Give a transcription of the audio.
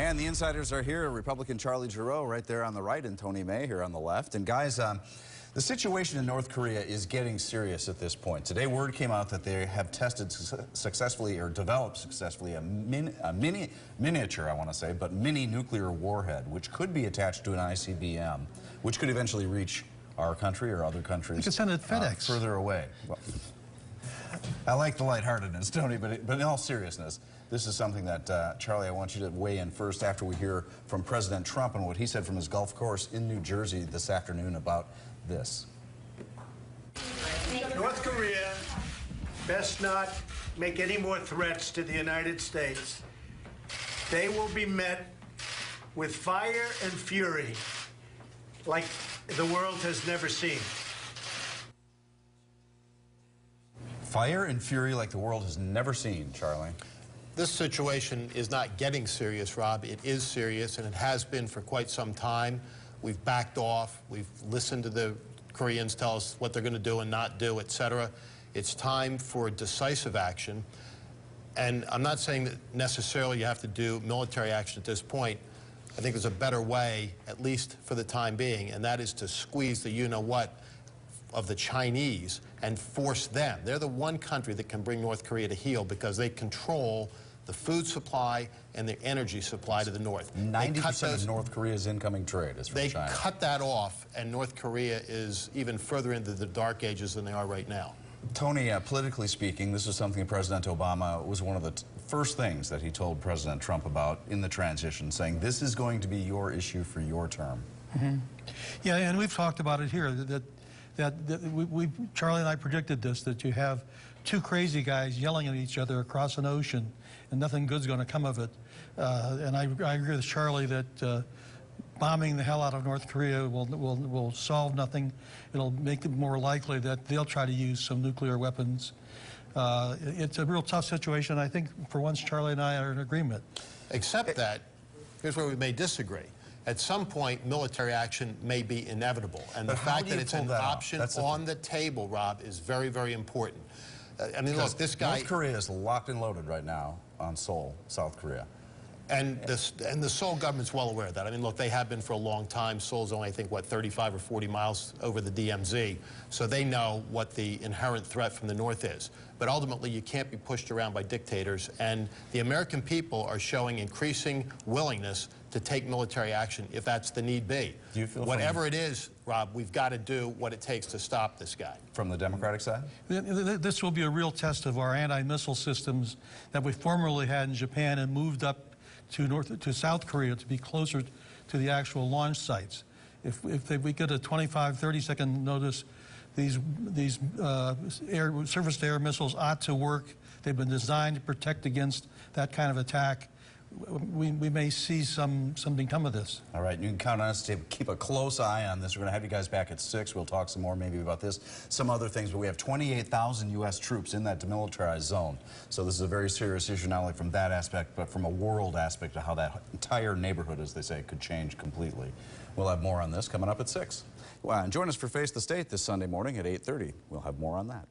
And the insiders are here. Republican Charlie Gerow right there on the right and Tony May here on the left. And guys, the situation in North Korea is getting serious at this point. Today, word came out that they have tested successfully or developed successfully a miniature, I want to say, but mini nuclear warhead, which could be attached to an ICBM, which could eventually reach our country or other countries. You can send it FedEx. Further away. Well, I like the lightheartedness, Tony, but in all seriousness, this is something that, Charlie, I want you to weigh in first after we hear from President Trump and what he said from his golf course in New Jersey this afternoon about this. North Korea best not make any more threats to the United States. They will be met with fire and fury like the world has never seen. Fire and fury like the world has never seen, Charlie. This situation is not getting serious, Rob. It is serious, and it has been for quite some time. We've backed off. We've listened to the Koreans tell us what they're going to do and not do, etc. It's time for decisive action. And I'm not saying that necessarily you have to do military action at this point. I think there's a better way, at least for the time being, and that is to squeeze the you-know-what of the Chinese and force them. They're the one country that can bring North Korea to heel because they control the food supply and the energy supply to the north. 90% of North Korea's incoming trade is from China. They cut that off, and North Korea is even further into the dark ages than they are right now. Tony, politically speaking, this is something President Obama was one of the first things that he told President Trump about in the transition, saying this is going to be your issue for your term. Mm-hmm. Yeah, and we've talked about it here, that Charlie and I predicted this, that you have two crazy guys yelling at each other across an ocean and nothing good's going to come of it. And I agree with Charlie that bombing the hell out of North Korea will solve nothing. It'll make it more likely that they'll try to use some nuclear weapons. It's a real tough situation. I think for once Charlie and I are in agreement. Except that, here's where we may disagree. At some point, military action may be inevitable. And the fact that it's an option on the table, Rob, is very, very important. I mean, look, this guy... North Korea is locked and loaded right now on Seoul, South Korea. And the Seoul government's well aware of that. I mean, look, they have been for a long time. Seoul's only, I think, what, 35 or 40 miles over the DMZ. So they know what the inherent threat from the north is. But ultimately, you can't be pushed around by dictators. And the American people are showing increasing willingness to take military action if that's the need be. Do you feel whatever it is, Rob, we've got to do what it takes to stop this guy. From the Democratic side? This will be a real test of our anti-missile systems that we formerly had in Japan and moved up to South Korea to be closer to the actual launch sites. If we get a 25, 30-second notice, these surface-to-air missiles ought to work. They've been designed to protect against that kind of attack. We may see something come of this. All right, you can count on us to keep a close eye on this. We're going to have you guys back at 6. We'll talk some more maybe about this, some other things, but we have 28,000 U.S. troops in that demilitarized zone. So this is a very serious issue, not only from that aspect, but from a world aspect of how that entire neighborhood, as they say, could change completely. We'll have more on this coming up at 6. Well, and join us for Face the State this Sunday morning at 8:30. We'll have more on that.